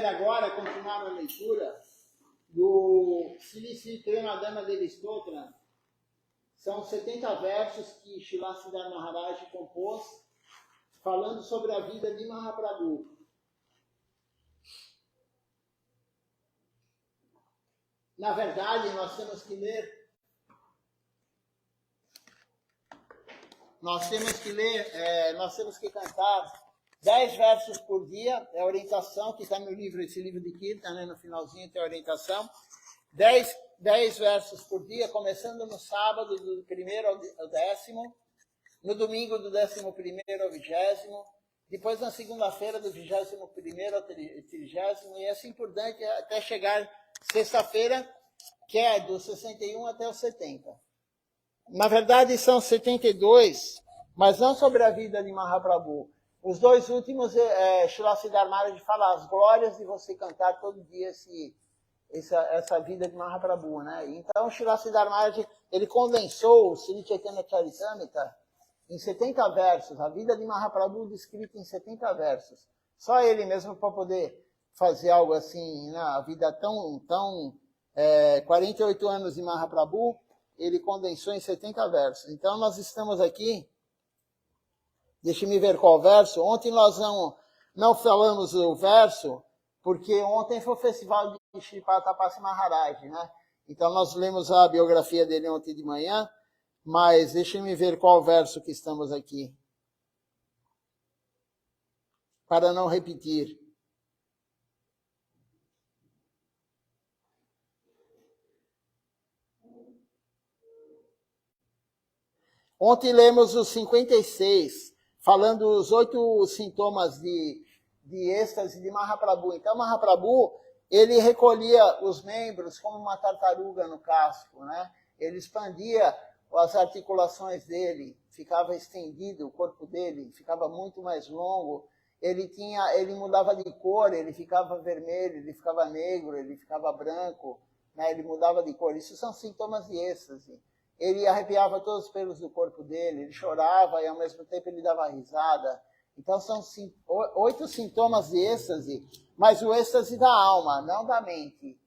agora continuar a leitura do Sri Premadana Devi Stotra. São 70 versos que Srila Siddhar Maharaj compôs, falando sobre a vida de Mahaprabhu. Na verdade, nós temos que cantar 10 versos por dia, é a orientação que está no livro, esse livro de Kirtan, né? No finalzinho tem a orientação. 10 versos por dia, começando no sábado, do 1º ao 10º, no domingo, do 11º ao 20º, depois na segunda-feira, do 21º ao 30º, e assim por diante, até chegar sexta-feira, que é do 61 até o 70. Na verdade, são 72, mas não sobre a vida de Mahaprabhu. Os dois últimos, Srila Siddhar Maharaj fala as glórias de você cantar todo dia essa vida de Mahaprabhu, né? Então, Srila Siddhar Maharaj, ele condensou o Sri Chaitanya Charitamrita em 70 versos, a vida de Mahaprabhu descrita em 70 versos. Só ele mesmo para poder fazer algo assim, né? A vida tão 48 anos de Mahaprabhu, ele condensou em 70 versos. Então, nós estamos aqui, deixe-me ver qual verso. Ontem nós não falamos o verso, porque ontem foi o festival de Sripad Tapasi Maharaj, né? Então, nós lemos a biografia dele ontem de manhã, mas deixe-me ver qual verso que estamos aqui, para não repetir. Ontem lemos os 56, falando os 8 sintomas de êxtase de Mahaprabhu. Então, Mahaprabhu, ele recolhia os membros como uma tartaruga no casco, né? Ele expandia as articulações dele, ficava estendido o corpo dele, ficava muito mais longo. Ele mudava de cor, ele ficava vermelho, ele ficava negro, ele ficava branco, né? Ele mudava de cor. Isso são sintomas de êxtase. Ele arrepiava todos os pelos do corpo dele, ele chorava e ao mesmo tempo ele dava risada. Então são 8 sintomas de êxtase, mas o êxtase da alma, não da mente.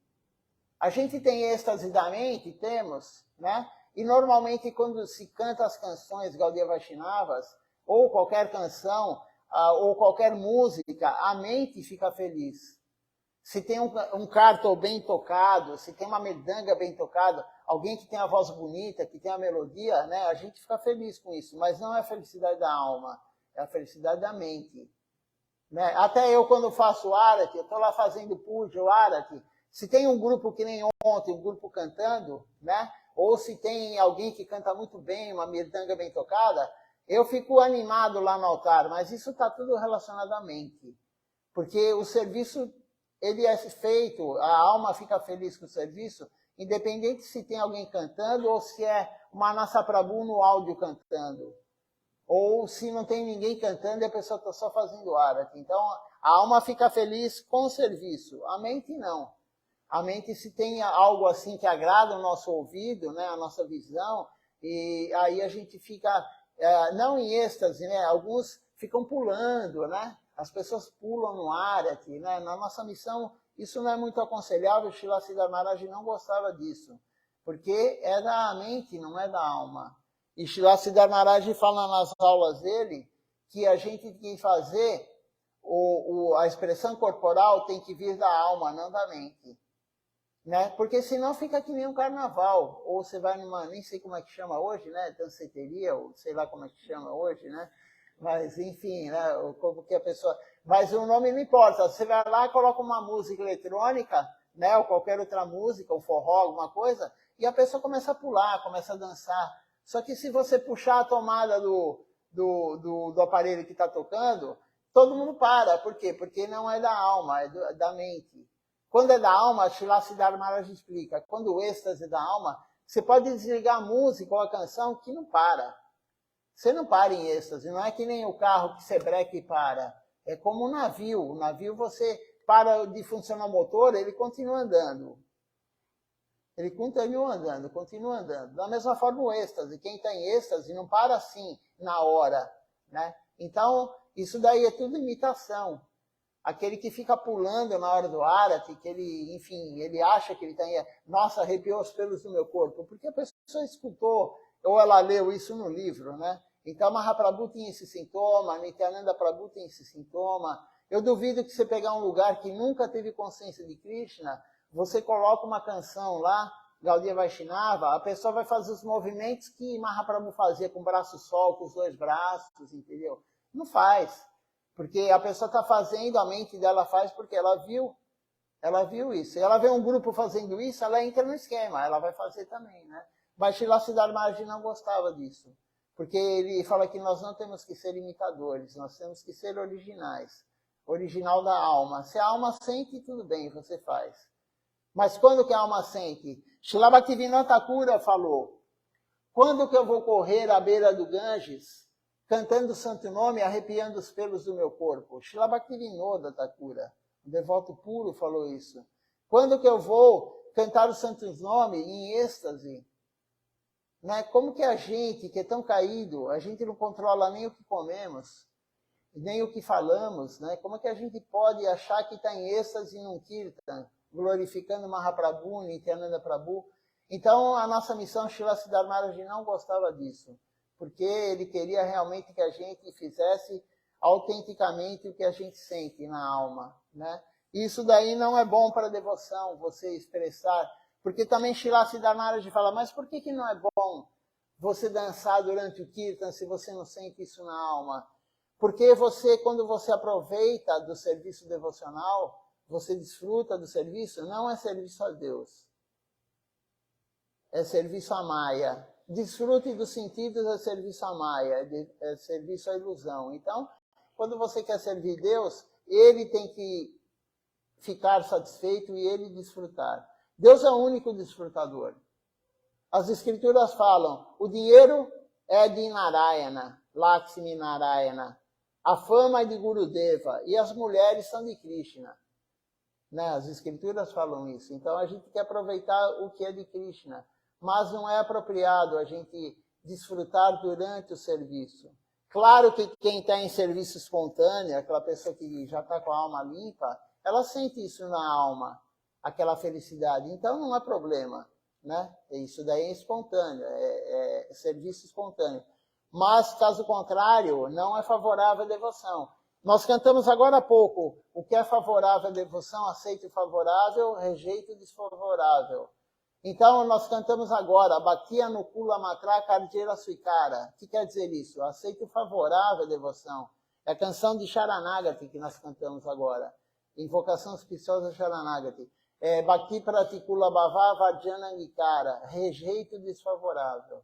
A gente tem êxtase da mente? Temos, né? E normalmente quando se canta as canções Gaudiya Vaishnavas, ou qualquer canção, ou qualquer música, a mente fica feliz. Se tem um cartão bem tocado, se tem uma medanga bem tocada, alguém que tem a voz bonita, que tem a melodia, né, a gente fica feliz com isso. Mas não é a felicidade da alma, é a felicidade da mente. Né? Até eu, quando faço Arati, eu estou lá fazendo puja, o Arati, se tem um grupo que nem ontem, um grupo cantando, né, ou se tem alguém que canta muito bem, uma medanga bem tocada, eu fico animado lá no altar, mas isso está tudo relacionado à mente. Porque o serviço, ele é feito, a alma fica feliz com o serviço, independente se tem alguém cantando ou se é uma Nasa Prabhu no áudio cantando. Ou se não tem ninguém cantando e a pessoa está só fazendo Arati. Então, a alma fica feliz com o serviço, a mente não. A mente, se tem algo assim que agrada o nosso ouvido, né, a nossa visão, e aí a gente fica, não em êxtase, né, alguns ficam pulando, né? As pessoas pulam no Arati, né? Na nossa missão, isso não é muito aconselhável. Srila Siddhar Maharaj não gostava disso, porque é da mente, não é da alma. E Srila Siddhar Maharaj fala nas aulas dele que a gente tem que fazer, a expressão corporal tem que vir da alma, não da mente. Né? Porque senão fica que nem um carnaval. Ou você vai numa, nem sei como é que chama hoje, né? Danceteria, ou sei lá como é que chama hoje, né? Mas, enfim, né, como que a pessoa... Mas o nome não importa. Você vai lá e coloca uma música eletrônica, né, ou qualquer outra música, ou forró, alguma coisa, e a pessoa começa a pular, começa a dançar. Só que se você puxar a tomada do aparelho que está tocando, todo mundo para. Por quê? Porque não é da alma, é da mente. Quando é da alma, Srila Siddhar Maharaj explica, quando o êxtase é da alma, você pode desligar a música ou a canção que não para. Você não para em êxtase, não é que nem o carro que você breca e para. É como um navio. O navio, você para de funcionar o motor, ele continua andando. Ele continua andando, continua andando. Da mesma forma o êxtase. Quem está em êxtase não para assim, na hora. Né? Então, isso daí é tudo imitação. aquele que fica pulando na hora do Arati, que ele, enfim, ele acha que ele está em... Nossa, arrepiou os pelos do meu corpo, porque a pessoa escutou, ou ela leu isso no livro, né? Então, Mahaprabhu tinha esse sintoma, Nityananda Prabhu tem esse sintoma. Eu duvido que você pegar um lugar que nunca teve consciência de Krishna, você coloca uma canção lá, Gaudiya Vaishnava, a pessoa vai fazer os movimentos que Mahaprabhu fazia com o braço sol, com os dois braços, entendeu? Não faz. Porque a pessoa está fazendo, a mente dela faz porque ela viu isso. E ela vê um grupo fazendo isso, ela entra no esquema, ela vai fazer também, né? Mas Srila Siddhar Maharaj não gostava disso. Porque ele fala que nós não temos que ser imitadores, nós temos que ser originais. Original da alma. Se a alma sente, tudo bem, você faz. Mas quando que a alma sente? Srila Bhaktivinoda Thakura falou, quando que eu vou correr à beira do Ganges, cantando o santo nome, arrepiando os pelos do meu corpo? Srila Bhaktivinoda Thakura, um devoto puro, falou isso. Quando que eu vou cantar o santo nome em êxtase? Né? Como que a gente, que é tão caído, a gente não controla nem o que comemos, nem o que falamos, né? Como é que a gente pode achar que está em êxtase num kirtan, glorificando Mahaprabhu, Nityananda Prabhu? Então, a nossa missão, Srila Siddhar Maharaj não gostava disso, porque ele queria realmente que a gente fizesse autenticamente o que a gente sente na alma, né? Isso daí não é bom para a devoção, você expressar, porque também Srila Siddhar Maharaj fala, mas por que não é bom você dançar durante o kirtan se você não sente isso na alma? Porque você, quando você aproveita do serviço devocional, você desfruta do serviço, não é serviço a Deus. É serviço à Maya. Desfrute dos sentidos é serviço à Maya, é serviço à ilusão. Então, quando você quer servir Deus, ele tem que ficar satisfeito e ele desfrutar. Deus é o único desfrutador. As escrituras falam, o dinheiro é de Narayana, Lakshmi Narayana. A fama é de Gurudeva e as mulheres são de Krishna. Né? As escrituras falam isso. Então a gente quer aproveitar o que é de Krishna. Mas não é apropriado a gente desfrutar durante o serviço. Claro que quem está em serviço espontâneo, aquela pessoa que já está com a alma limpa, ela sente isso na alma, aquela felicidade. Então não há problema. Né? Isso daí é espontâneo, é serviço espontâneo. Mas, caso contrário, não é favorável à devoção. Nós cantamos agora há pouco, o que é favorável à devoção, aceito o favorável, rejeito o desfavorável. Então, nós cantamos agora, Bhakti Anukula Matra Karjera Swikara. O que quer dizer isso? Aceito o favorável à devoção. É a canção de Sharanagati que nós cantamos agora. Invocação auspiciosa Sharanagati. Bhakti Pratikula Bhava Vajjana Angikara. Rejeito desfavorável.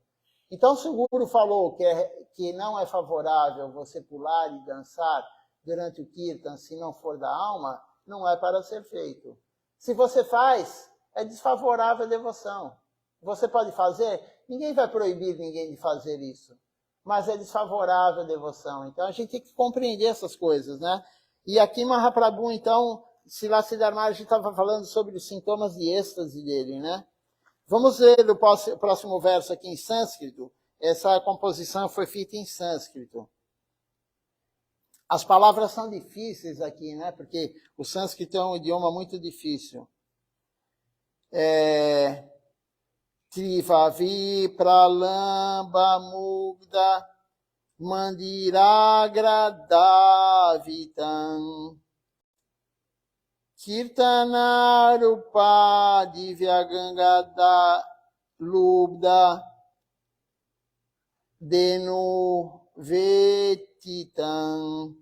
Então, se o Guru falou que não é favorável você pular e dançar durante o Kirtan, se não for da alma, não é para ser feito. Se você faz, é desfavorável à devoção. Você pode fazer? Ninguém vai proibir ninguém de fazer isso. Mas é desfavorável à devoção. Então, a gente tem que compreender essas coisas, né? E aqui, Mahaprabhu, então, Srila Siddhar Maharaj estava falando sobre os sintomas de êxtase dele, né? Vamos ler o próximo verso aqui em sânscrito. Essa composição foi feita em sânscrito. As palavras são difíceis aqui, né? Porque o sânscrito é um idioma muito difícil. Trivavi pralamba mugda mandiragradavitam Kirtanarupa divyagangada lubda denu vetitam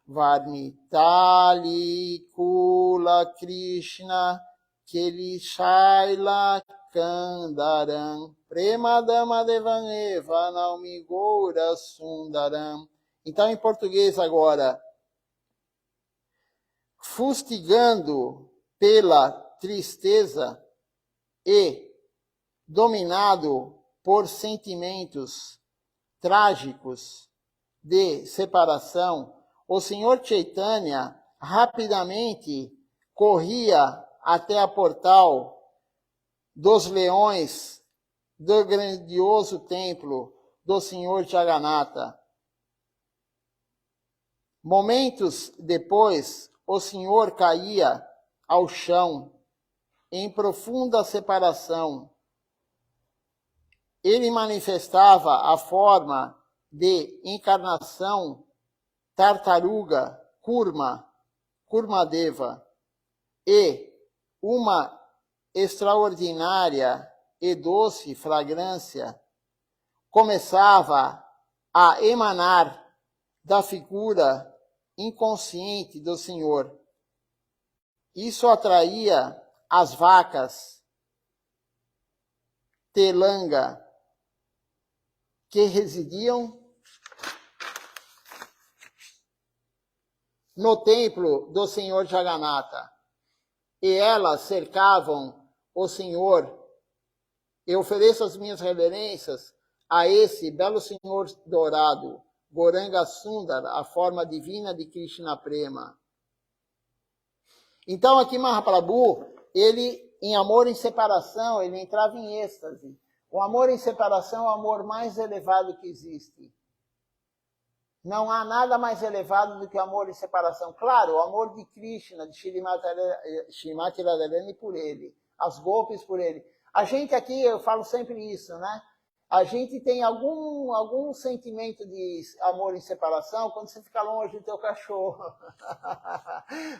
varnitali kula krishna kelishaila kandaram premadama devaneva naumigora sundaram. Então, em português agora, fustigando pela tristeza e dominado por sentimentos trágicos de separação, o Senhor Chaitanya rapidamente corria até a portal dos leões do grandioso templo do Senhor Jagannatha. Momentos depois, o Senhor caía ao chão, em profunda separação. Ele manifestava a forma de encarnação tartaruga, Kurmadeva, e uma extraordinária e doce fragrância começava a emanar da figura inconsciente do Senhor. Isso atraía as vacas telanga que residiam no templo do Senhor Jagannatha. E elas cercavam o Senhor. Eu ofereço as minhas reverências a esse belo Senhor dourado, Goranga Sundara, a forma divina de Krishna Prema. Então aqui Mahaprabhu, ele em amor em separação, ele entrava em êxtase. O amor em separação é o amor mais elevado que existe. Não há nada mais elevado do que o amor em separação. Claro, o amor de Krishna, de Srimati Radharani por ele, as golpes por ele. A gente aqui, eu falo sempre isso, né? A gente tem algum sentimento de amor em separação quando você fica longe do teu cachorro.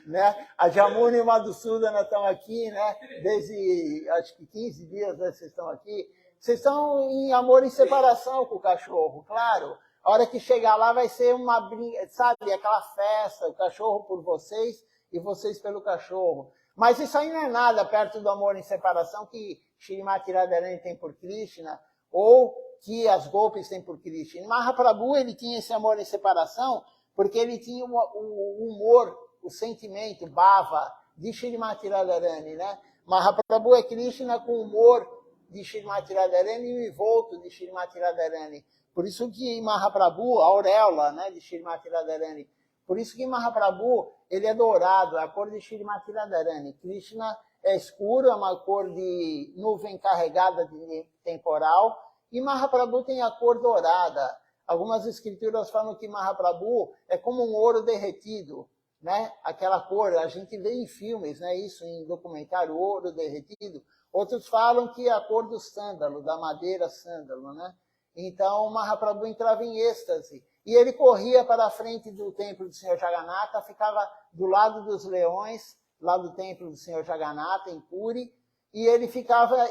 Né? A Jamuna e o Madhusudana estão aqui, né? Desde, acho que 15 dias, né, vocês estão aqui. Vocês estão em amor em separação com o cachorro, claro. A hora que chegar lá vai ser uma brinca, sabe, aquela festa, o cachorro por vocês e vocês pelo cachorro. Mas isso aí não é nada perto do amor em separação que Srimati Radharani tem por Krishna, ou que as golpes têm por Krishna. Mahaprabhu, ele tinha esse amor em separação porque ele tinha o humor, o sentimento, bhava, de Srimati Radharani, né? Mahaprabhu é Krishna com o humor de Srimati Radharani e o envolto de Srimati Radharani. Por isso que Mahaprabhu, a auréola, né, de Srimati Radharani, por isso que Mahaprabhu, ele é dourado, é a cor de Srimati Radharani. Krishna é escuro, é uma cor de nuvem carregada de temporal, e Mahaprabhu tem a cor dourada. Algumas escrituras falam que Mahaprabhu é como um ouro derretido, né? Aquela cor, a gente vê em filmes, né? Isso em documentário, ouro derretido. Outros falam que é a cor do sândalo, da madeira sândalo, né? Então, Mahaprabhu entrava em êxtase. E ele corria para a frente do templo do Senhor Jagannatha, ficava do lado dos leões, lá do templo do Senhor Jagannatha, em Puri, e ele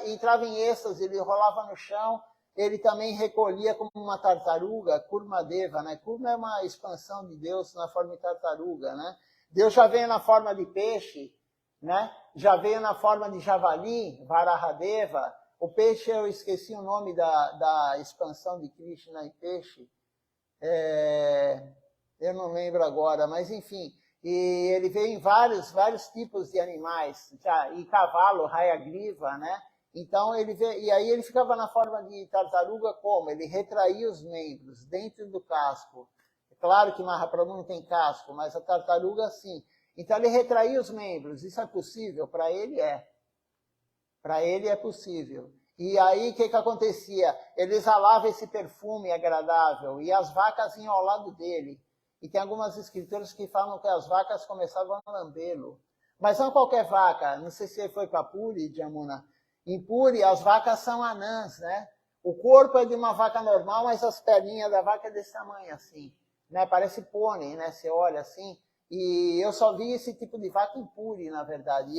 entrava em êxtase, ele rolava no chão, ele também recolhia como uma tartaruga, Kurmadeva, né? Kurma é uma expansão de Deus na forma de tartaruga, né? Deus já veio na forma de peixe, né? Já veio na forma de javali, Varahadeva. O peixe, eu esqueci o nome da expansão de Krishna em peixe. Eu não lembro agora, mas enfim. E ele veio em vários tipos de animais. E cavalo, Hayagriva, né? Então, e aí ele ficava na forma de tartaruga como? Ele retraía os membros dentro do casco. É claro que Mahaprabhu não tem casco, mas a tartaruga sim. Então, ele retraía os membros. Isso é possível? Para ele é. Para ele é possível. E aí, o que acontecia? Ele exalava esse perfume agradável e as vacas iam ao lado dele. E tem algumas escrituras que falam que as vacas começavam a lambê-lo. Mas não qualquer vaca. Não sei se ele foi para Puri, Jamuna. Em Puri, as vacas são anãs, né? O corpo é de uma vaca normal, mas as perninhas da vaca é desse tamanho, assim. Né? Parece pônei, né? Você olha assim. E eu só vi esse tipo de vaca em Puri, na verdade.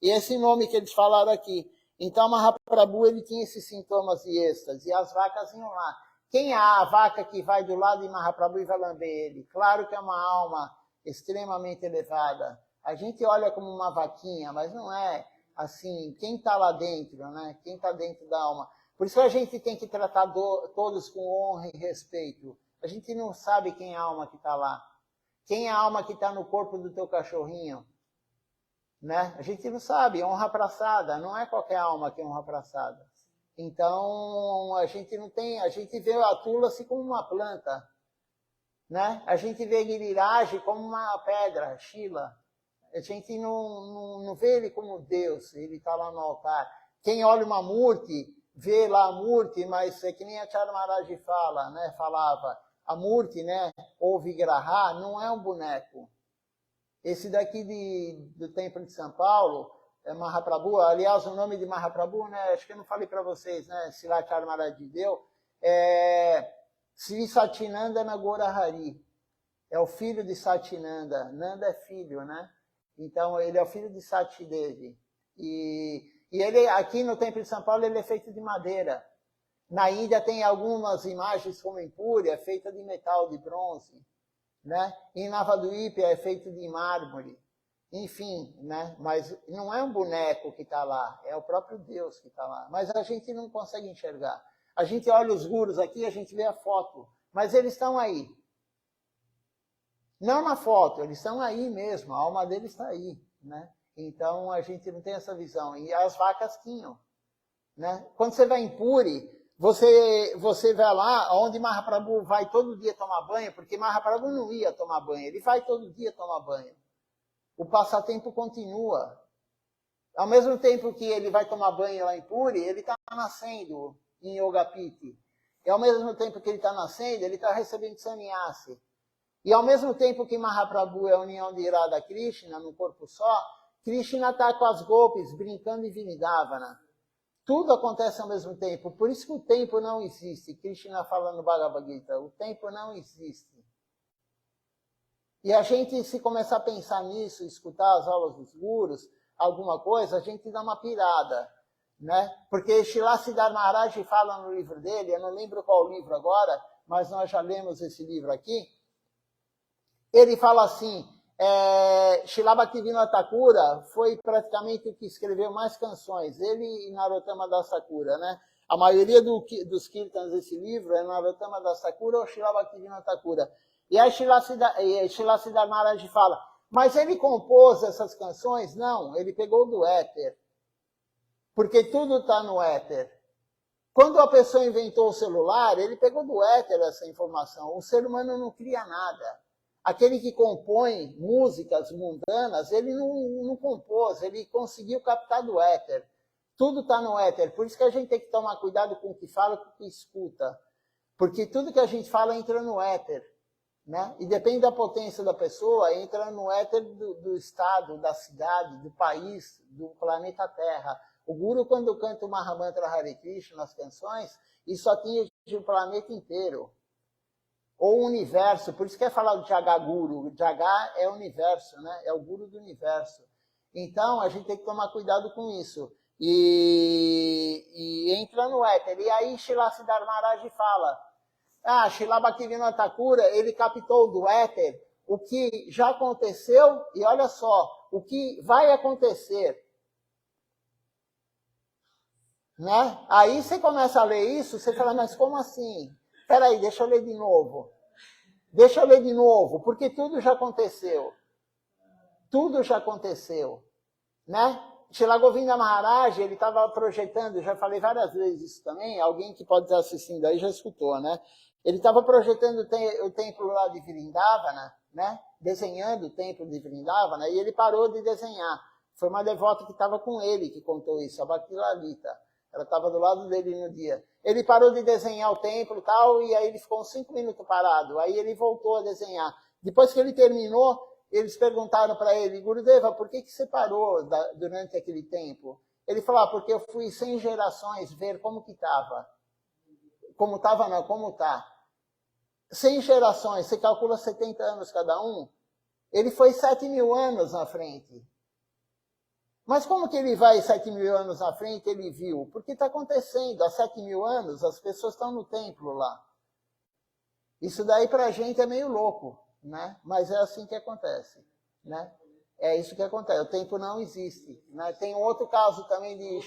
E esse nome que eles falaram aqui. Então, Mahaprabhu, ele tinha esses sintomas de êxtase, e as vacas iam lá. Quem é a vaca que vai do lado de Mahaprabhu e vai lamber ele? Claro que é uma alma extremamente elevada. A gente olha como uma vaquinha, mas não é assim, quem está lá dentro, né? Quem está dentro da alma. Por isso a gente tem que tratar todos com honra e respeito. A gente não sabe quem é a alma que está lá. Quem é a alma que está no corpo do teu cachorrinho? Né? A gente não sabe, honra praçada, não é qualquer alma que é honra praçada. Então, a gente não tem, a gente vê a Tulasi como uma planta, né? A gente vê Giriraj como uma pedra, Shila. A gente não vê ele como Deus, ele está lá no altar. Quem olha uma Murti, vê lá a Murti, mas é que nem a Acharya Maharaj fala, né? Falava, a Murti, né? Ou Vigraha, não é um boneco. Esse daqui do Templo de São Paulo, é Mahaprabhu, aliás, o nome de Mahaprabhu, né, acho que eu não falei para vocês, né, Silachar Maharaj deu, é Sri Satinanda Gora Hari, é o filho de Satinanda, Nanda é filho, né, então ele é o filho de Satidevi, e ele, aqui no Templo de São Paulo, ele é feito de madeira. Na Índia tem algumas imagens como em Puri, é feita de metal, de bronze, né, em Navadvip é feito de mármore. Enfim, né? Mas não é um boneco que está lá, é o próprio Deus que está lá. Mas a gente não consegue enxergar. A gente olha os gurus aqui, a gente vê a foto, mas eles estão aí. Não na foto, eles estão aí mesmo, a alma deles está aí, né? Então a gente não tem essa visão. E as vacas tinham, né? Quando você vai em Puri, você vai lá, onde Mahaprabhu vai todo dia tomar banho, porque Mahaprabhu não ia tomar banho, ele vai todo dia tomar banho. O passatempo continua. Ao mesmo tempo que ele vai tomar banho lá em Puri, ele está nascendo em Yogapiti. E ao mesmo tempo que ele está nascendo, ele está recebendo sannyasi. E ao mesmo tempo que Mahaprabhu é a união de Radha Krishna no corpo só, Krishna está com as golpes, brincando em Vrindavana. Tudo acontece ao mesmo tempo. Por isso que o tempo não existe. Krishna fala no Bhagavad Gita, o tempo não existe. E a gente, se começar a pensar nisso, escutar as aulas dos gurus, alguma coisa, a gente dá uma pirada, né? Porque Srila Siddhar Maharaj fala no livro dele, eu não lembro qual livro agora, mas nós já lemos esse livro aqui. Ele fala assim, Srila Bhaktivinoda Thakura foi praticamente o que escreveu mais canções, ele e Narottama Das Thakura, né? A maioria dos kirtans desse livro é Narottama Das Thakura ou Srila Bhaktivinoda Thakura. E aí Srila Siddhar Maharaj fala, mas ele compôs essas canções? Não, ele pegou do éter. Porque tudo está no éter. Quando a pessoa inventou o celular, ele pegou do éter essa informação. O ser humano não cria nada. Aquele que compõe músicas mundanas, ele não compôs, ele conseguiu captar do éter. Tudo está no éter. Por isso que a gente tem que tomar cuidado com o que fala e com o que escuta. Porque tudo que a gente fala entra no éter. Né? E depende da potência da pessoa, entra no éter do estado, da cidade, do país, do planeta Terra. O Guru, quando canta o Mahamantra Hare Krishna nas canções, isso atinge o planeta inteiro. Ou o universo, por isso que é falar do Jaga Guru. Jaga é o universo, né? É o Guru do universo. Então, a gente tem que tomar cuidado com isso. E entra no éter. E aí, Srila Siddhar Maharaj fala, Srila Bhaktivinoda Thakura, ele captou do éter o que já aconteceu e olha só, o que vai acontecer. Né? Aí você começa a ler isso, você fala, mas como assim? Espera aí, deixa eu ler de novo. Deixa eu ler de novo, porque tudo já aconteceu. Tudo já aconteceu. Né? Srila Govinda Maharaj, ele estava projetando, já falei várias vezes isso também, alguém que pode estar assistindo aí já escutou, né? Ele estava projetando o templo lá de Vrindavana, né? Desenhando o templo de Vrindavana, e ele parou de desenhar. Foi uma devota que estava com ele que contou isso, a Bhakti Lalita. Ela estava do lado dele no dia. Ele parou de desenhar o templo e tal, e aí ele ficou uns 5 minutos parado. Aí ele voltou a desenhar. Depois que ele terminou, eles perguntaram para ele, Gurudeva, por que você parou durante aquele tempo? Ele falou, porque eu fui 100 gerações ver como que estava. Como estava não, como está. 100 gerações, você calcula 70 anos cada um, ele foi 7.000 anos na frente. Mas como que ele vai 7.000 anos na frente, ele viu? Porque está acontecendo, há 7.000 anos as pessoas estão no templo lá. Isso daí para a gente é meio louco, né? Mas é assim que acontece, né? É isso que acontece, o tempo não existe. Né? Tem outro caso também de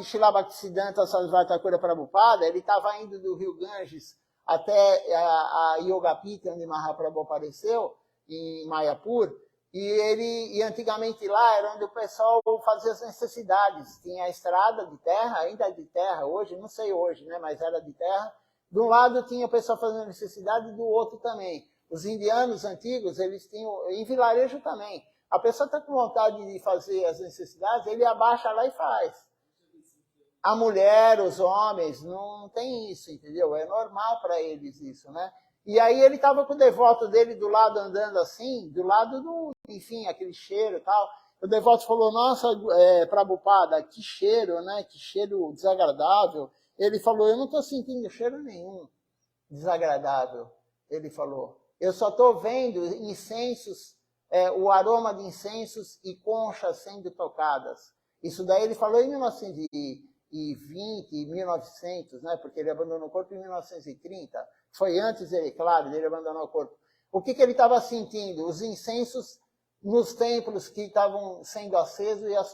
Srila Bhaktisiddhanta Sarasvati Thakura Prabhupada, ele estava indo do rio Ganges até a Yogapita, onde Mahaprabhu apareceu, em Mayapur, e antigamente lá era onde o pessoal fazia as necessidades. Tinha a estrada de terra, ainda é de terra hoje, não sei hoje, né, mas era de terra. De um lado tinha o pessoal fazendo necessidade e do outro também. Os indianos antigos, eles tinham, em vilarejo também. A pessoa está com vontade de fazer as necessidades, ele abaixa lá e faz. A mulher, os homens, não tem isso, entendeu? É normal para eles isso, né? E aí ele estava com o devoto dele do lado andando assim, do lado do, enfim, aquele cheiro e tal. O devoto falou, nossa, Prabhupada, que cheiro, né? Que cheiro desagradável. Ele falou, eu não estou sentindo cheiro nenhum desagradável. Ele falou, eu só estou vendo incensos, o aroma de incensos e conchas sendo tocadas. Isso daí ele falou em 1920, 1900, né? Porque ele abandonou o corpo em 1930. Foi antes, claro, dele abandonar o corpo. O que ele estava sentindo? Os incensos nos templos que estavam sendo acesos e as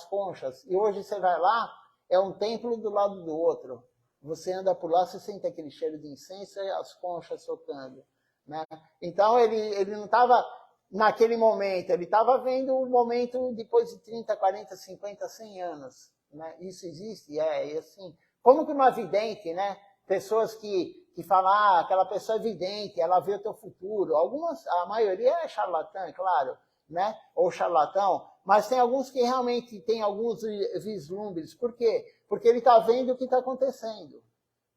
conchas. E hoje você vai lá, é um templo do lado do outro. Você anda por lá, você sente aquele cheiro de incenso e as conchas tocando. Né? Então ele não estava naquele momento, ele estava vendo o momento depois de 30, 40, 50, 100 anos. Né? Isso existe, e assim. Como que uma vidente, né? Pessoas que falam, aquela pessoa é vidente, ela vê o teu futuro. A maioria é charlatã, é claro, né? Ou charlatão, mas tem alguns que realmente têm alguns vislumbres. Por quê? Porque ele está vendo o que está acontecendo.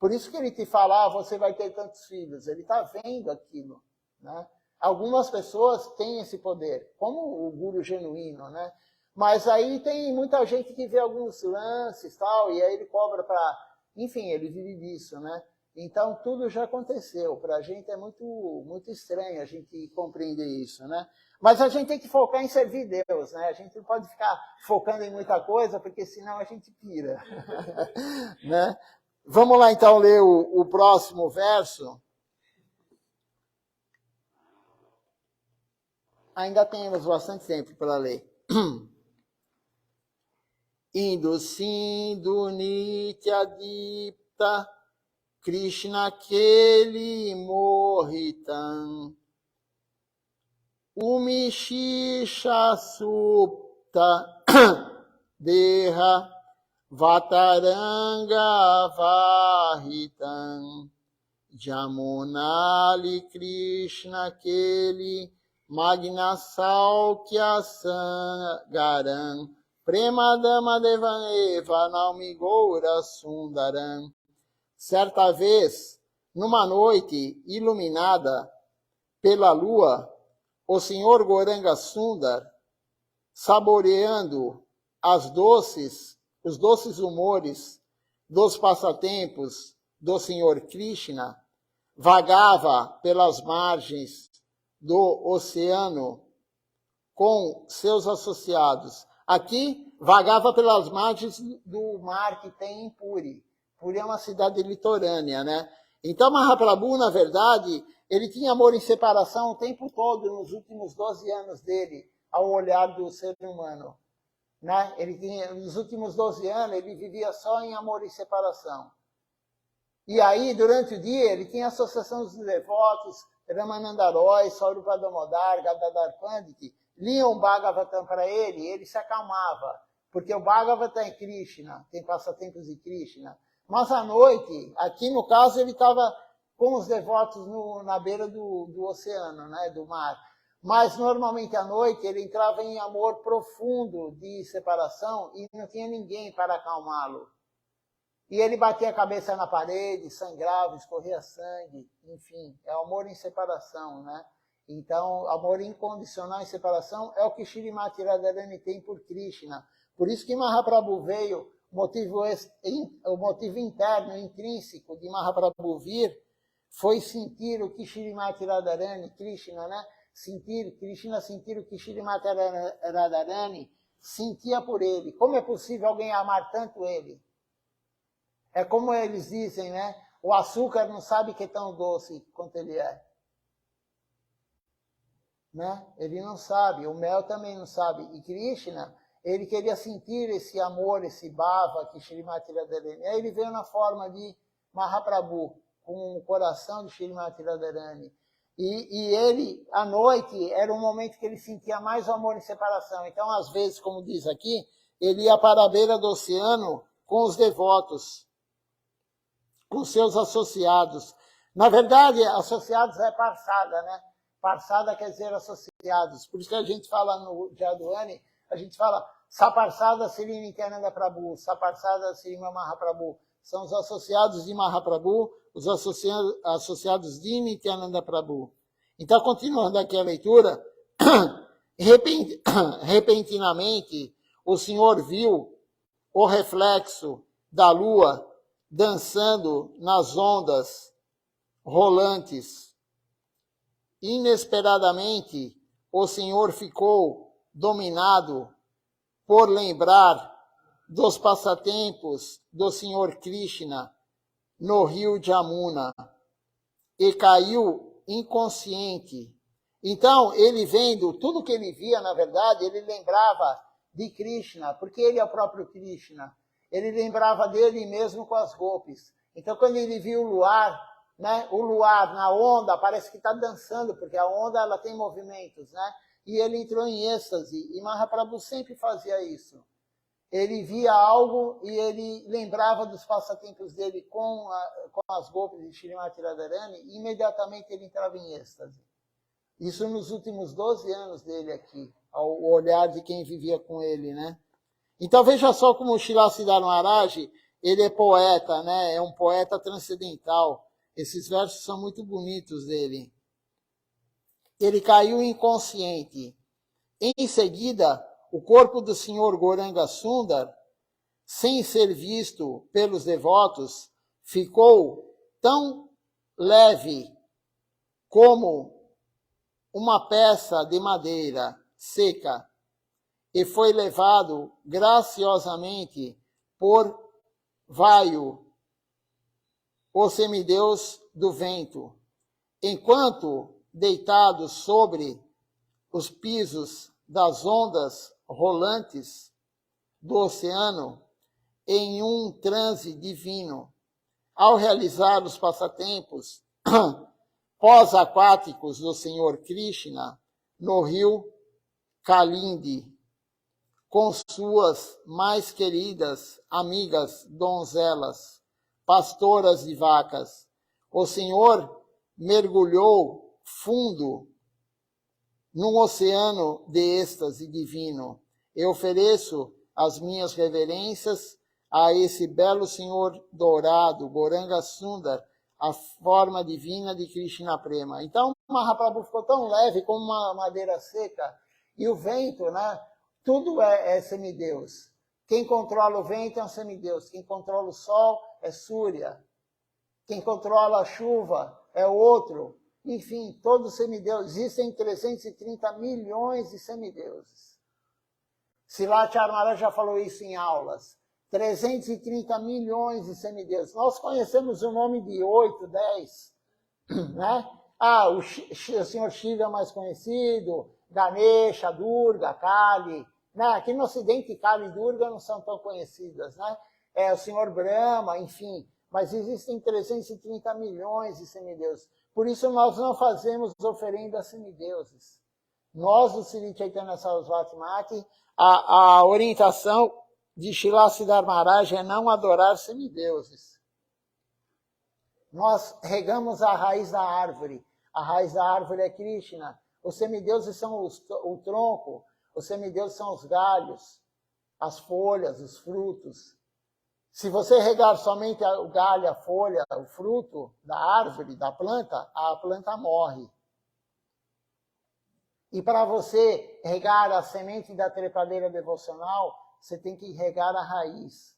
Por isso que ele te fala, você vai ter tantos filhos. Ele está vendo aquilo, né? Algumas pessoas têm esse poder, como o guru genuíno, né? Mas aí tem muita gente que vê alguns lances tal, e aí ele cobra para... Enfim, ele vive disso, né? Então, tudo já aconteceu. Para a gente é muito, muito estranho a gente compreender isso, né? Mas a gente tem que focar em servir Deus, né? A gente não pode ficar focando em muita coisa, porque senão a gente pira. Né? Vamos lá, então, ler o próximo verso. Ainda temos bastante tempo para ler. Indo Sindhu Nitya Dipta Krishna Keli Mohitam Umishisha Supta Deha Vataranga Vahitam Jamunali Krishna Keli Magna Saukya Sangaram Premadama Devaneva Naumi Goura Sundaram. Certa vez, numa noite iluminada pela lua, o senhor Goranga Sundar, saboreando os doces humores dos passatempos do senhor Krishna, vagava pelas margens do oceano com seus associados. Aqui, vagava pelas margens do mar que tem em Puri. Puri é uma cidade litorânea, né? Então, Mahaprabhu, na verdade, ele tinha amor em separação o tempo todo, nos últimos 12 anos dele, ao olhar do ser humano. Né? Nos últimos 12 anos, ele vivia só em amor em separação. E aí, durante o dia, ele tinha a associação dos devotos, Ramananda Roy, Swarupa Damodar, Gadadhar Pandit, liam o Bhagavatam para ele se acalmava, porque o Bhagavatam é Krishna, tem passatempos de Krishna. Mas à noite, aqui no caso, ele estava com os devotos na beira do oceano, né, do mar. Mas normalmente à noite ele entrava em amor profundo de separação e não tinha ninguém para acalmá-lo. E ele batia a cabeça na parede, sangrava, escorria sangue, enfim, é o amor em separação, né? Então, amor incondicional em separação é o que Shrimati Radharani tem por Krishna. Por isso que Mahaprabhu veio, o motivo interno, intrínseco de Mahaprabhu vir, foi sentir o que Shrimati Radharani, Krishna, né? Krishna sentir o que Shrimati Radharani sentia por ele. Como é possível alguém amar tanto ele? É como eles dizem, né? O açúcar não sabe que é tão doce quanto ele é. Né? Ele não sabe, o mel também não sabe. E Krishna, ele queria sentir esse amor, esse bhava que Shrimati Radharani. Aí ele veio na forma de Mahaprabhu, com o coração de Shrimati Radharani. E ele, à noite, era um momento que ele sentia mais o amor em separação. Então, às vezes, como diz aqui, ele ia para a beira do oceano com os devotos, com seus associados. Na verdade, associados é parsada, né? Parsada quer dizer associados. Por isso que a gente fala no Jadwani, a gente fala Saparsada Sri Nityananda Prabhu, Saparsada Sri Mahaprabhu. São os associados de Mahaprabhu os associados de Nityananda Prabhu. Então, continuando aqui a leitura, repentinamente o Senhor viu o reflexo da lua dançando nas ondas rolantes. Inesperadamente, o Senhor ficou dominado por lembrar dos passatempos do Senhor Krishna no rio Jamuna e caiu inconsciente. Então, ele vendo tudo que ele via, na verdade, ele lembrava de Krishna, porque ele é o próprio Krishna. Ele lembrava dele mesmo com as golpes. Então, quando ele viu o luar, né, o luar na onda, parece que está dançando, porque a onda ela tem movimentos, né? E ele entrou em êxtase, e Mahaprabhu sempre fazia isso. Ele via algo e ele lembrava dos passatempos dele com as golpes de Shrimati Radharani, e imediatamente ele entrava em êxtase. Isso nos últimos 12 anos dele aqui, ao olhar de quem vivia com ele, né? Então veja só como o Srila Siddhar Maharaj, ele é poeta, né? É um poeta transcendental. Esses versos são muito bonitos dele. Ele caiu inconsciente. Em seguida, o corpo do senhor Gauranga Sundar, sem ser visto pelos devotos, ficou tão leve como uma peça de madeira seca e foi levado graciosamente por Vayu, o semideus do vento, enquanto deitado sobre os pisos das ondas rolantes do oceano, em um transe divino, ao realizar os passatempos pós-aquáticos do Senhor Krishna no rio Kalindi, com suas mais queridas amigas donzelas, pastoras de vacas. O Senhor mergulhou fundo num oceano de êxtase divino. Eu ofereço as minhas reverências a esse belo Senhor dourado, Gauranga Sundar, a forma divina de Krishna Prema. Então, Mahaprabhu ficou tão leve como uma madeira seca, e o vento, né? Tudo é semideus. Quem controla o vento é um semideus. Quem controla o sol é Surya. Quem controla a chuva é outro. Enfim, todos semideuses. Existem 330 milhões de semideuses. Srila Maharaj já falou isso em aulas. 330 milhões de semideuses. Nós conhecemos o nome de 8, 10. Né? O senhor Shiva é mais conhecido, Ganesha, Durga, Kali. Né? Aqui no Ocidente, Kali e Durga não são tão conhecidas. Né? O senhor Brahma, enfim. Mas existem 330 milhões de semideuses. Por isso nós não fazemos oferenda a semideuses. Nós, do Sri Chaitanya Sarasvati Mati, a orientação de Srila Siddhar Maharaj é não adorar semideuses. Nós regamos a raiz da árvore. A raiz da árvore é Krishna. Os semideuses são o tronco, os semideuses são os galhos, as folhas, os frutos. Se você regar somente o galho, a folha, o fruto da árvore, da planta, a planta morre. E para você regar a semente da trepadeira devocional, você tem que regar a raiz.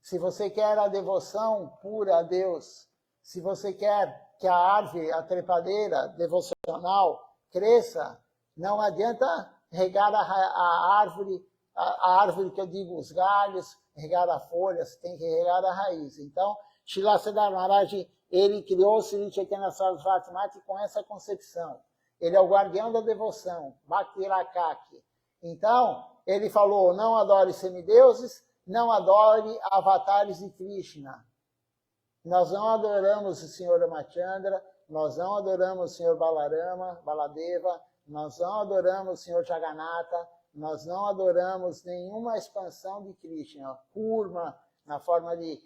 Se você quer a devoção pura a Deus, se você quer que a árvore, a trepadeira devocional cresça, não adianta regar a árvore que eu digo, os galhos, regar a folha, você tem que regar a raiz. Então, Srila Siddhar Maharaj, ele criou o Sri Chaitanya Sarasvati Mati com essa concepção. Ele é o guardião da devoção, Bhakti Rakaki. Então, ele falou, não adore semideuses, não adore avatares de Krishna. Nós não adoramos o Senhor Ramachandra, nós não adoramos o Senhor Balarama, Baladeva, nós não adoramos o Senhor Jagannatha, nós não adoramos nenhuma expansão de Krishna, Kurma, na forma de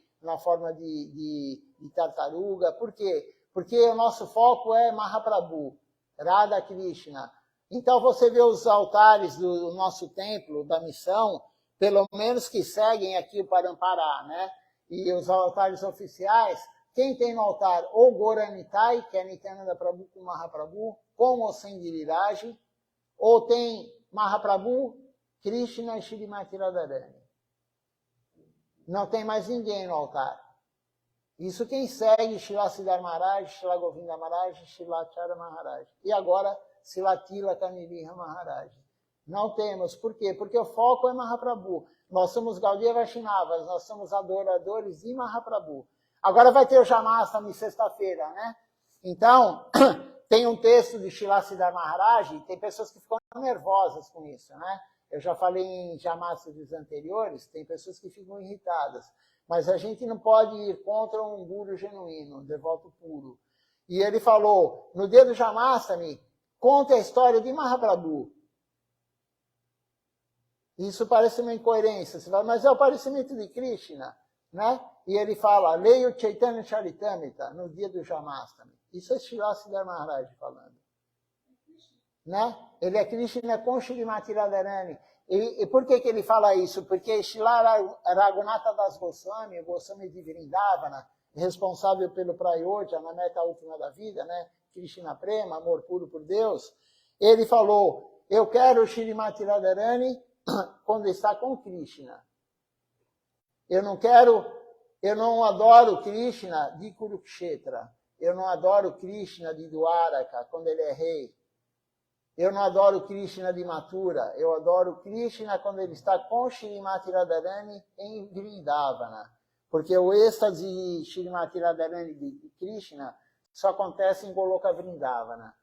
tartaruga. Por quê? Porque o nosso foco é Mahaprabhu, Radha Krishna. Então você vê os altares do nosso templo, da missão, pelo menos que seguem aqui o Parampará, né? e os altares oficiais, quem tem no altar ou Goranitai, que é Nityananda Prabhu com Mahaprabhu, com ou sem Giriraj, ou tem Mahaprabhu, Krishna e Shrimati Radharani. Não tem mais ninguém no altar. Isso quem segue Srila Siddhar Maharaj, Srila Govinda Maharaj, Srila Acharya Maharaj. E agora, Srila Tilaka Niriha Maharaj. Não temos. Por quê? Porque o foco é Mahaprabhu. Nós somos Gaudiya Vaishnavas, nós somos adoradores de Mahaprabhu. Agora vai ter o Jamastami sexta-feira, né? Então, tem um texto de Srila Siddhar Maharaj, tem pessoas que ficam nervosas com isso, né? Eu já falei em Jamastamis anteriores, tem pessoas que ficam irritadas. Mas a gente não pode ir contra um guru genuíno, um devoto puro. E ele falou, no dia do Jamastami, conta a história de Mahaprabhu. Isso parece uma incoerência. Você fala, mas é o aparecimento de Krishna, né? E ele fala, leia o Chaitanya Charitamrita no dia do Jamastami. Isso é Srila Siddhar Maharaj falando. Né? Ele é Krishna com Shrimati Radharani. E por que ele fala isso? Porque Srila Raghunatha Das Goswami, o Goswami de Vrindavana, responsável pelo Prayoja, na meta última da vida, né? Krishna Prema, amor puro por Deus, ele falou, eu quero o Shrimati Radharani quando está com Krishna. Eu não adoro Krishna de Kurukshetra. Eu não adoro Krishna de Dwaraka, quando ele é rei. Eu não adoro Krishna de Mathura, eu adoro Krishna quando ele está com Shrimati Radharani em Vrindavana. Porque o êxtase de Shrimati Radharani de Krishna só acontece em Goloka Vrindavana.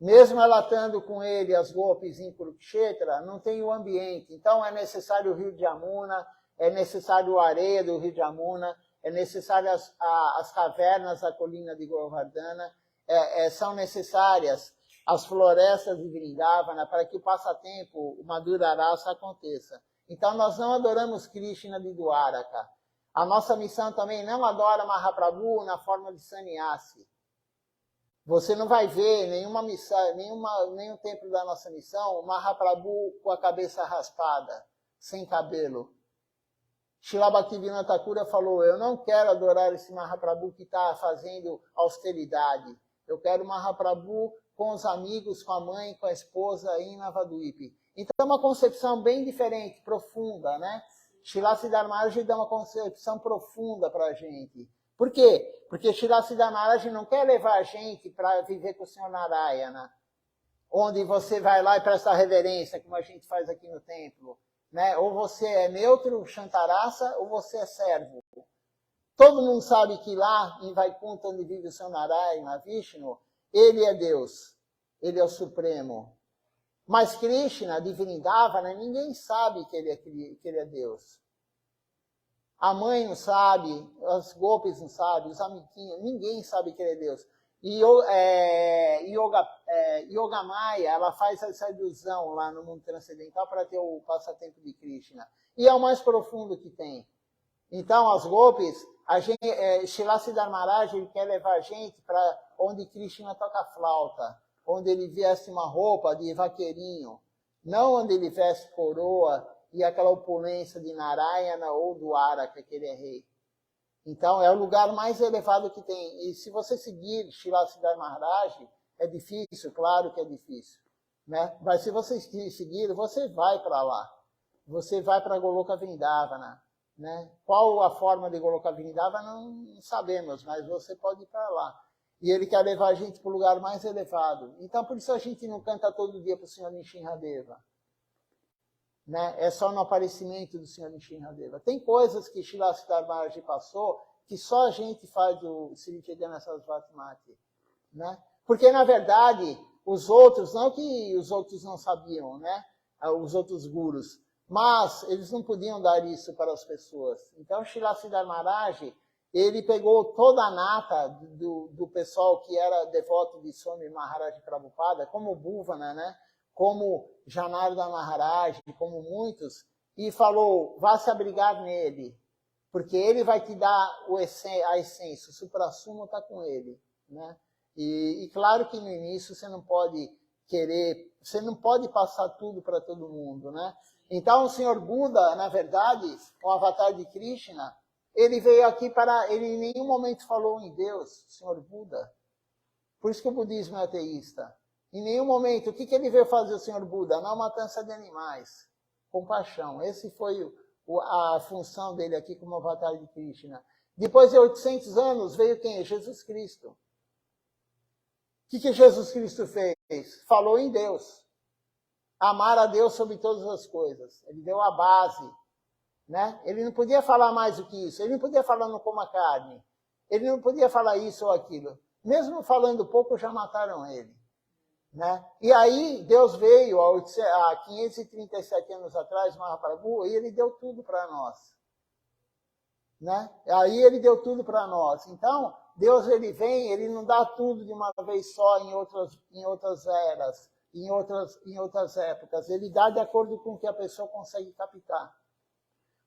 Mesmo ela estando com ele, as gopis em Kurukshetra, não tem o ambiente. Então é necessário o rio de Yamuna, é necessário a areia do rio de Yamuna, é necessário as cavernas da colina de Govardhana, são necessárias as florestas de Vrindavana, para que o passatempo, o Madhura Rasa aconteça. Então, nós não adoramos Krishna de Dwaraka. A nossa missão também não adora Mahaprabhu na forma de sannyasi. Você não vai ver nenhuma missão, nenhum templo da nossa missão, Mahaprabhu com a cabeça raspada, sem cabelo. Srila Bhaktivinoda Thakura falou, eu não quero adorar esse Mahaprabhu que está fazendo austeridade. Eu quero Mahaprabhu com os amigos, com a mãe, com a esposa em Navadvipa. Então é uma concepção bem diferente, profunda, né? Srila Siddhar Maharaj dá uma concepção profunda para a gente. Por quê? Porque Srila Siddhar Maharaj não quer levar a gente para viver com o Sr. Narayana, onde você vai lá e presta reverência, como a gente faz aqui no templo. Né? Ou você é neutro, Shantarasa, ou você é servo. Todo mundo sabe que lá, em Vaikuntha, onde vive o Sr. Narayana, Vishnu, ele é Deus, ele é o Supremo. Mas Krishna, de Vrindavana, ninguém sabe que ele é Deus. A mãe não sabe, os gopis não sabem, os amiguinhos, ninguém sabe que ele é Deus. E Yoga Maya, ela faz essa ilusão lá no mundo transcendental para ter o passatempo de Krishna. E é o mais profundo que tem. Então, as gopis, Srila Siddhar Maharaj, ele quer levar a gente para onde Krishna toca flauta, onde ele veste uma roupa de vaqueirinho, não onde ele veste coroa e aquela opulência de Narayana ou do Araka, que ele é rei. Então, é o lugar mais elevado que tem. E se você seguir Srila Siddhar Maharaj, é difícil, claro que é difícil. Né? Mas se você seguir, você vai para lá. Você vai para Goloka Vrindavana. Né? Qual a forma de Goloka Vrindavana, não sabemos, mas você pode ir para lá. E ele quer levar a gente para o lugar mais elevado. Então, por isso a gente não canta todo dia para o Senhor Nishinradeva. Né? É só no aparecimento do Senhor Nishinradeva. Tem coisas que Srila Siddhar Maharaj passou que só a gente faz do Sri Chaitanya Sarasvati Mati. Né? Porque, na verdade, os outros, não que os outros não sabiam, né? Os outros gurus, mas eles não podiam dar isso para as pessoas. Então, Srila Siddhar Maharaj, ele pegou toda a nata do pessoal que era devoto de Swami Maharaj Prabhupada, como o Bhuvana, né? Como Janarda Maharaj, como muitos, e falou, vá se abrigar nele, porque ele vai te dar a essência, o supra-sumo está com ele. Né? E claro que no início você não pode querer, você não pode passar tudo para todo mundo. Né? Então o Senhor Buda, na verdade, o avatar de Krishna, ele veio aqui para... Ele em nenhum momento falou em Deus, Senhor Buda. Por isso que o budismo é ateísta. Em nenhum momento, o que ele veio fazer, o Senhor Buda? Não matança de animais. Compaixão. Esse foi a função dele aqui como avatar de Krishna. Depois de 800 anos, veio quem? Jesus Cristo. O que Jesus Cristo fez? Falou em Deus. Amar a Deus sobre todas as coisas. Ele deu a base. Né? Ele não podia falar mais do que isso. Ele não podia falar não coma carne. Ele não podia falar isso ou aquilo. Mesmo falando pouco, já mataram ele. Né? E aí, Deus veio há 537 anos atrás, Mahaprabhu, e ele deu tudo para nós. Né? Aí ele deu tudo para nós. Então, Deus ele vem, ele não dá tudo de uma vez só em outras eras, em outras épocas. Ele dá de acordo com o que a pessoa consegue captar.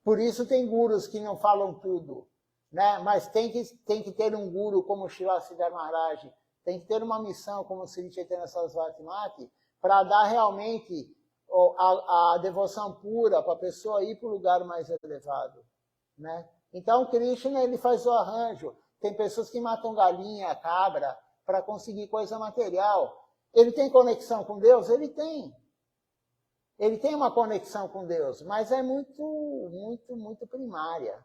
Por isso tem gurus que não falam tudo. Né? Mas tem que ter um guru como Srila Siddhar Maharaj, tem que ter uma missão como Sri Chaitanya Sarasvati Mati para dar realmente a devoção pura para a pessoa ir para o lugar mais elevado. Né? Então, Krishna ele faz o arranjo. Tem pessoas que matam galinha, cabra, para conseguir coisa material. Ele tem conexão com Deus? Ele tem. Ele tem uma conexão com Deus, mas é muito primária.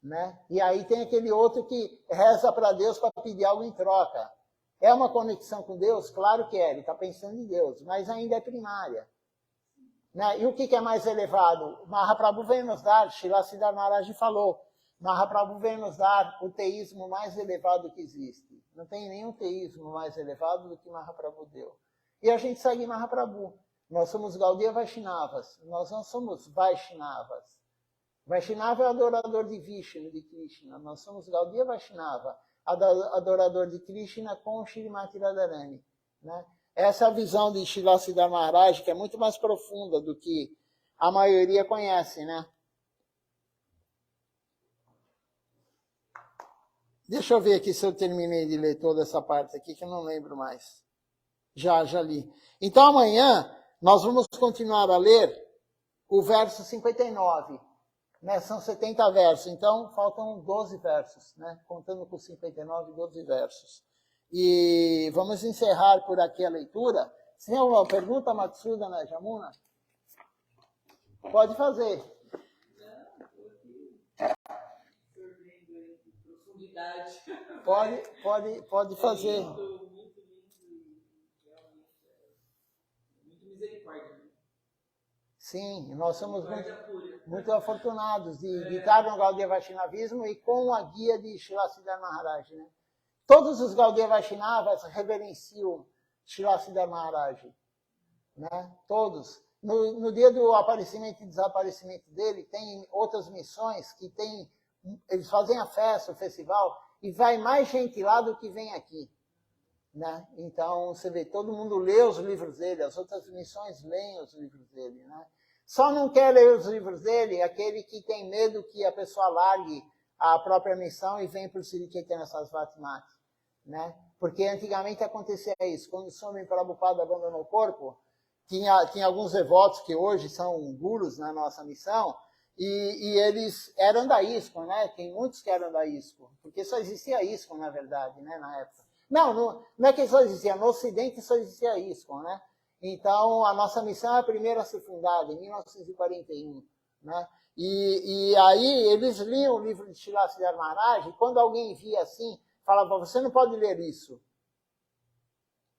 Né? E aí tem aquele outro que reza para Deus para pedir algo em troca. É uma conexão com Deus? Claro que é, ele está pensando em Deus, mas ainda é primária. Né? E o que é mais elevado? Mahaprabhu vem nos dar, Srila Siddhar Maharaj falou, Mahaprabhu vem nos dar o teísmo mais elevado que existe. Não tem nenhum teísmo mais elevado do que Mahaprabhu deu. E a gente segue Mahaprabhu. Nós somos Gaudiya Vaishnavas, nós não somos Vaishnavas. Vaishnava é adorador de Vishnu, de Krishna. Nós somos Gaudiya Vaishnava, adorador de Krishna com Shrimati Radharani. Né? Essa é a visão de Srila Siddhar Maharaj, que é muito mais profunda do que a maioria conhece. Né? Deixa eu ver aqui se eu terminei de ler toda essa parte aqui, que eu não lembro mais. Já li. Então amanhã nós vamos continuar a ler o verso 59. Né, são 70 versos, então faltam 12 versos, né, contando com 59, 12 versos. E vamos encerrar por aqui a leitura. Se tem alguma pergunta, Matsuda, né, Jamuna? Pode fazer. Pode fazer. Muito misericórdia. Sim, nós somos muito afortunados de estar no Gaudiya Vaishnavismo e com a guia de Srila Siddhar Maharaj. Né? Todos os Gaudiya Vaishnavas reverenciam Srila Siddhar Maharaj. Né? Todos. No dia do aparecimento e desaparecimento dele, tem outras missões que eles fazem a festa, o festival, e vai mais gente lá do que vem aqui. Né? Então, você vê, todo mundo lê os livros dele, as outras missões leem os livros dele. Né? Só não quer ler os livros dele aquele que tem medo que a pessoa largue a própria missão e venha para o Sri Chaitanya Sarasvati Mati. Né? Porque antigamente acontecia isso. Quando o Swami Prabhupada abandonou o corpo, tinha alguns devotos que hoje são gurus na nossa missão, e eles eram da ISKCON, né? Tem muitos que eram da ISKCON, porque só existia ISKCON, na verdade, né, na época. Não é que só existia, no Ocidente só existia a ISKCON, né? Então, a nossa missão é a primeira a ser fundada, em 1941, né? E aí, eles liam o livro de Srila Siddhar Maharaj, e quando alguém via assim, falava, você não pode ler isso.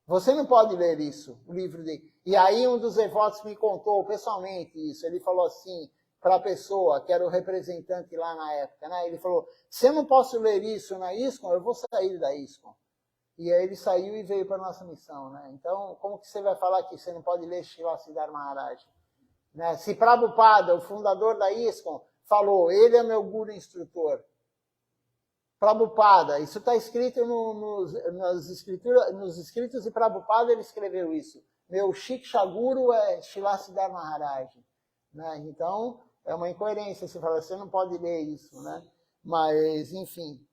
Você não pode ler isso, o livro dele. E aí, um dos devotos me contou pessoalmente isso. Ele falou assim, para a pessoa, que era o representante lá na época, né? Ele falou, se eu não posso ler isso na ISKCON, eu vou sair da ISKCON. E aí ele saiu e veio para a nossa missão, né? Então, como que você vai falar que você não pode ler Srila Siddhar Maharaj? Né? Se Prabhupada, o fundador da ISKCON, falou, ele é meu guru instrutor. Prabhupada, isso está escrito nos escritos de Prabhupada, ele escreveu isso. Meu Shiksha Guru é Srila Siddhar Maharaj. Né? Então, é uma incoerência você falar, você não pode ler isso, né? Mas, enfim...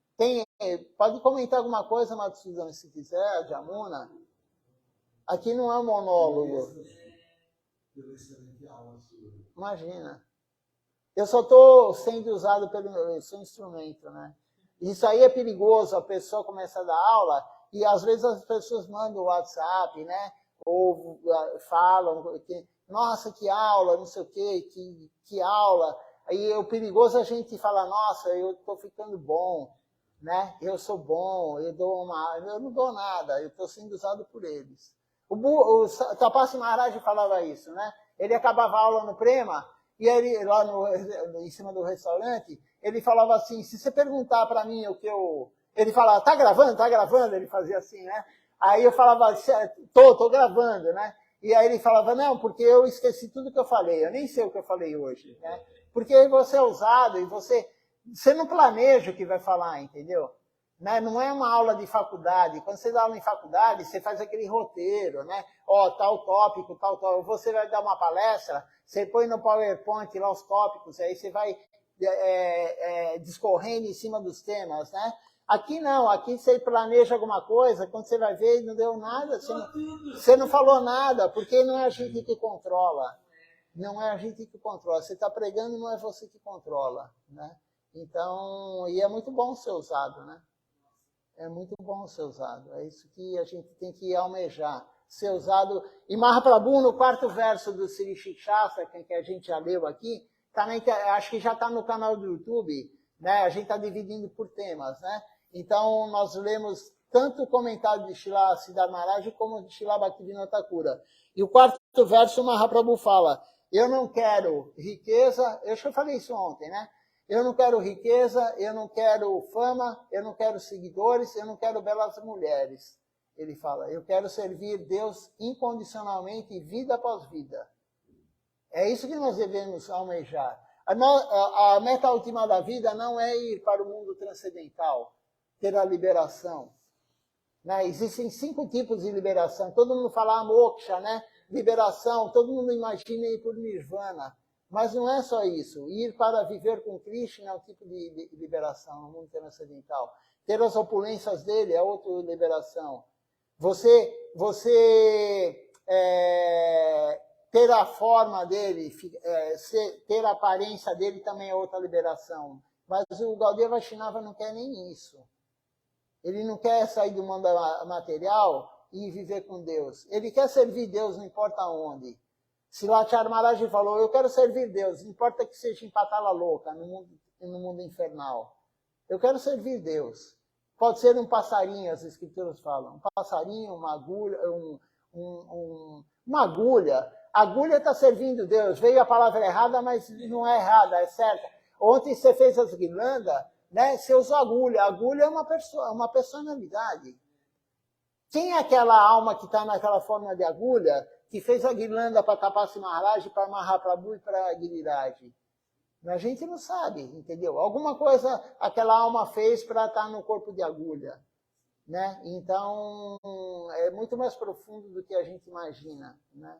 Pode comentar alguma coisa, Matsuda, se quiser, Jamuna. Aqui não é um monólogo. Imagina. Eu só estou sendo usado pelo seu instrumento, né? Isso aí é perigoso, a pessoa começa a dar aula e às vezes as pessoas mandam o WhatsApp, né? Ou falam que, nossa, que aula, não sei o quê, que aula. Aí o perigoso é a gente falar, nossa, eu estou ficando bom, né? Eu sou bom, eu não dou nada, eu estou sendo usado por eles. O Tapasse Maharaj falava isso, né? Ele acabava a aula no Prema, e ele, lá em cima do restaurante, ele falava assim, se você perguntar para mim o que eu... Ele falava, tá gravando? Tá gravando? Ele fazia assim, né? Aí eu falava, tô gravando, né? E aí ele falava, não, porque eu esqueci tudo que eu falei, eu nem sei o que eu falei hoje, né? Porque você é usado e você não planeja o que vai falar, entendeu? Né? Não é uma aula de faculdade. Quando você dá aula em faculdade, você faz aquele roteiro, né? Ó, tal tópico, tal tópico. Você vai dar uma palestra, você põe no PowerPoint lá os tópicos, aí você vai discorrendo em cima dos temas, né? Aqui não, aqui você planeja alguma coisa, quando você vai ver não deu nada, você não falou nada, porque não é a gente que controla. Não é a gente que controla. Você está pregando, não é você que controla, né? Então, e é muito bom ser usado, né? É muito bom ser usado. É isso que a gente tem que almejar. Ser usado. E Mahaprabhu, no 4º verso do Sri Shikshastra, que a gente já leu aqui, acho que já está no canal do YouTube, né? A gente está dividindo por temas, né? Então, nós lemos tanto o comentário de Srila Siddhar Maharaj como de Srila Bhaktivinoda Thakura. E o 4º verso, Mahaprabhu fala, eu não quero riqueza, eu já falei isso ontem, né? Eu não quero riqueza, eu não quero fama, eu não quero seguidores, eu não quero belas mulheres. Ele fala, eu quero servir Deus incondicionalmente, vida após vida. É isso que nós devemos almejar. A meta última da vida não é ir para o mundo transcendental, ter a liberação. Né? Existem 5 tipos de liberação. Todo mundo fala moksha, né? Liberação, todo mundo imagina ir por nirvana. Mas não é só isso. Ir para viver com Krishna é um tipo de liberação no mundo transcendental. Ter as opulências dele é outra liberação. Ter a forma dele, ter a aparência dele também é outra liberação. Mas o Gaudiya Vaishnava não quer nem isso. Ele não quer sair do mundo material e viver com Deus. Ele quer servir Deus, não importa onde. Silachar Maharaj falou, eu quero servir Deus, não importa que seja em Patala Louca, no mundo infernal. Eu quero servir Deus. Pode ser um passarinho, as escrituras falam. Um passarinho, uma agulha, uma agulha. A agulha está servindo Deus. Veio a palavra errada, mas não é errada, é certa. Ontem você fez as guirlandas, né? Você usou agulha. A agulha é uma personalidade. Quem é aquela alma que está naquela forma de agulha que fez a guirlanda para Tapasse Maharaj, para Mahaprabhu e para Giriraj? A gente não sabe, entendeu? Alguma coisa aquela alma fez para estar no corpo de agulha, né? Então, é muito mais profundo do que a gente imagina, né?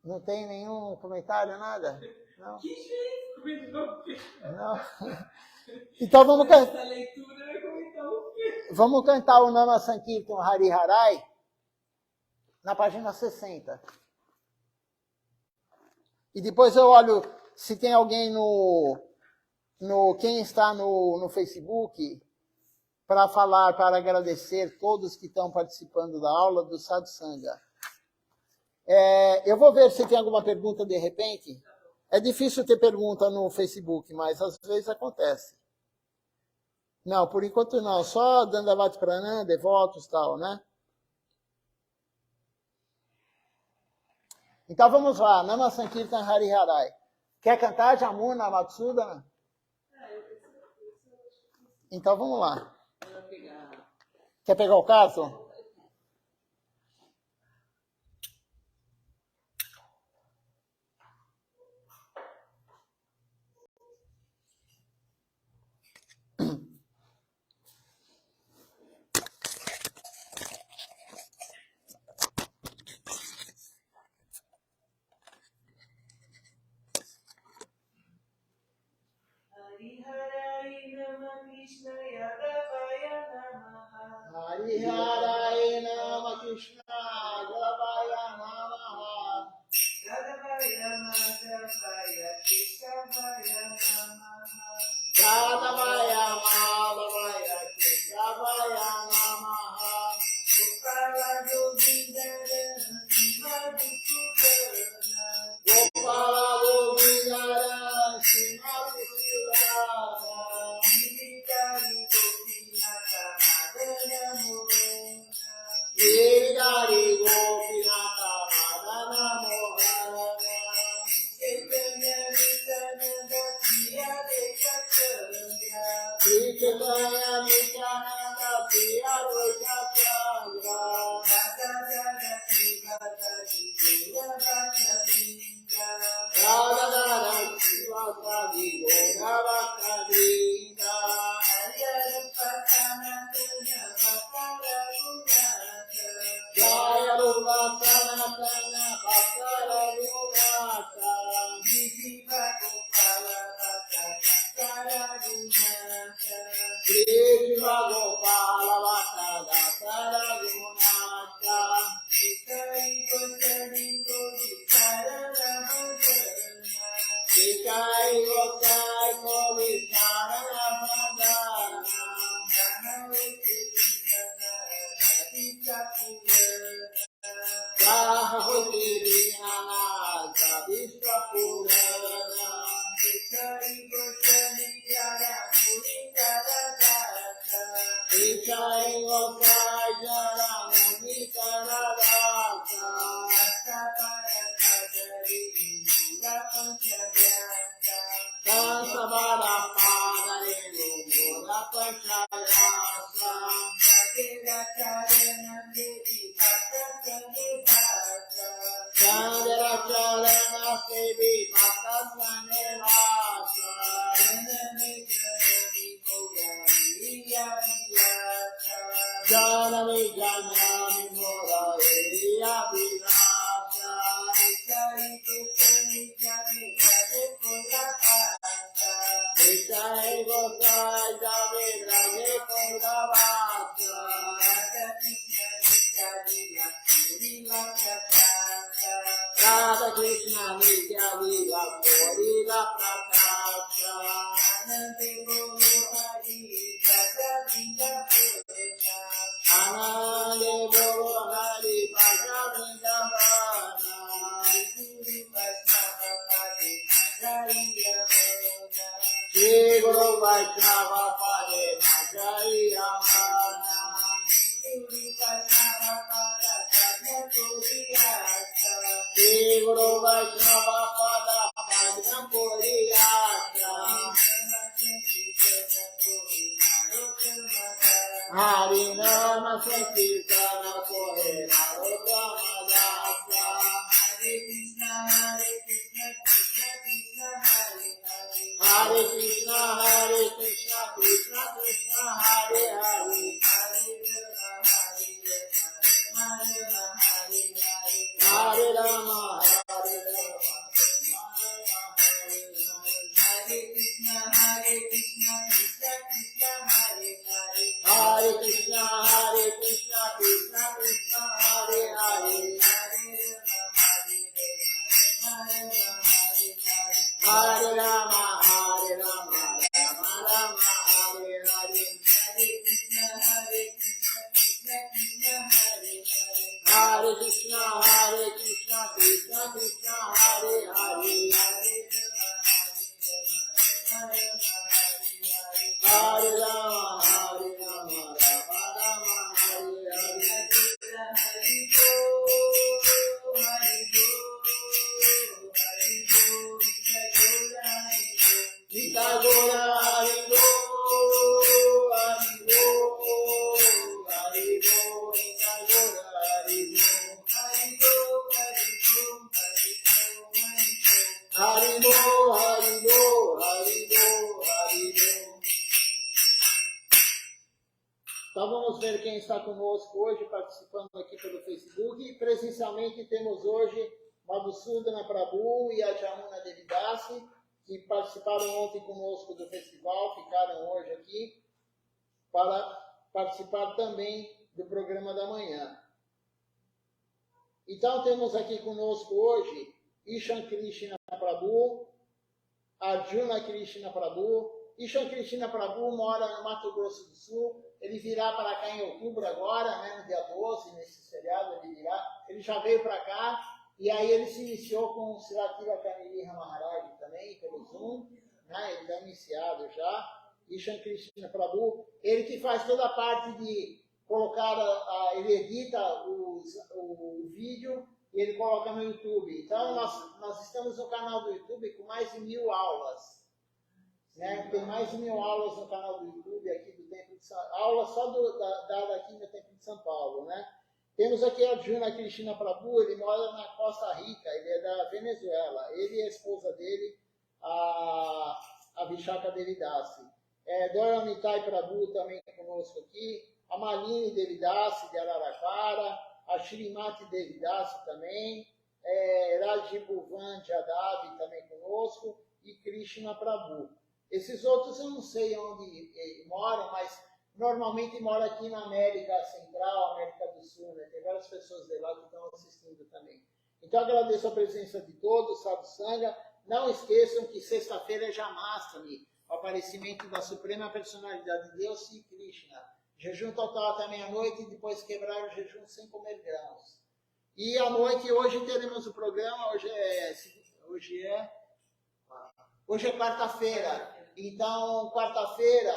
Não tem nenhum comentário, nada? Não? Que jeito? Não. Então vamos cantar. Essa leitura vai comentar o quê? Vamos cantar o Nama Sankirtan Hari Harai na página 60. E depois eu olho se tem alguém quem está no Facebook para falar, para agradecer todos que estão participando da aula do Sadhusanga. Eu vou ver se tem alguma pergunta de repente. É difícil ter pergunta no Facebook, mas às vezes acontece. Não, por enquanto não. Só Dandavat Pranam, devotos e tal, né? Então vamos lá. Nama Sankirtan Hari Harai. Quer cantar Jamuna, Matsuda? Então vamos lá. Quer pegar o cartão? Hari Harai Chandracharana Sevi Bhaktasvane Vasa Janami Janami Mora Eya Vinasa Jai Gosai Jave Raje Kondavasa Radha Krishna Nitya Lila Purila Prakasha Anande Guru Hari Jagavinda Purina Anande Guru Hari Jagavinda Vana Guru Vaishnava Pade Majaiya Purina Shri Guru Vaishnava Pade Majaiya Vana Guru Vaishnava Pade Shri Guru Vaishnava Pada Bhajna Puriyatra Hari Nama Sankirtana Kore Narottama Dasa Hare Krishna Krishna Krishna Hare Hare Krishna Krishna Krishna Hare Hare Hare Rama Hare Rama Hare Krishna Krishna Krishna Hare Hare Hare Krishna Krishna Krishna Hare Hare Hare Rama Hare Rama Rama Rama Hare Hare Hare Krishna Krishna Krishna Hare Hare Krishna Krishna Krishna Hare Hare Hare Rama Hare Rama Rama Rama Hare Hare Gita Gora Hari Bo Hari Bo Hari Bo Gita Gora Hari Bo Hari Bo Hari Bo Hari Bo Hari Bo Hari Bo Hari Bo Hari Bo. Então vamos ver quem está conosco hoje, participando aqui pelo Facebook. Presencialmente temos hoje Madhusudana Prabhu e a Jamuna Devidasi, que participaram ontem conosco do festival, ficaram hoje aqui para participar também do programa da manhã. Então temos aqui conosco hoje Ishan Krishna Prabhu, Arjuna Krishna Prabhu. Ishan Krishna Prabhu mora no Mato Grosso do Sul. Ele virá para cá em outubro agora, né, no dia 12, nesse feriado ele virá. Ele já veio para cá e aí ele se iniciou com o Srivatira Kaniriha Maharaj também, pelo Zoom, né, ele está iniciado já. Ishan Krishna Prabhu, ele que faz toda a parte de colocar, ele edita o vídeo e ele coloca no YouTube. Então nós estamos no canal do YouTube com mais de 1000 aulas. Né? Tem mais de 1000 aulas no canal do YouTube aqui do Templo de São Paulo. Aula só dada aqui no Templo de São Paulo, né? Temos aqui a Arjuna Krishna Prabhu, ele mora na Costa Rica, ele é da Venezuela. Ele e a esposa dele, a Vishaka Devidasi. Dharanitai Prabhu também conosco aqui. A Malini Devidasi de Araraquara. A Shrimati Devidasi também. Rajibuvan Jadavi também conosco. E Krishna Prabhu. Esses outros eu não sei onde moram, mas normalmente moram aqui na América Central, América do Sul, né? Tem várias pessoas de lá que estão assistindo também. Então agradeço a presença de todos, Sadhu Sangha. Não esqueçam que sexta-feira é Jamastami, o aparecimento da Suprema Personalidade de Deus e Krishna. Jejum total até meia-noite e depois quebrar o jejum sem comer grãos. E à noite, hoje teremos o programa, hoje é quarta-feira. Então, quarta-feira,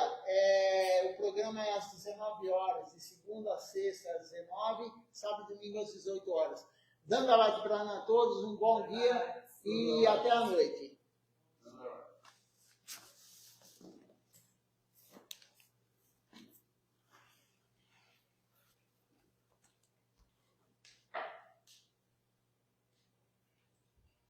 o programa é às 19 horas, de segunda a sexta às 19, sábado e domingo às 18 horas. Dando a like para todos, um bom dia e até a noite.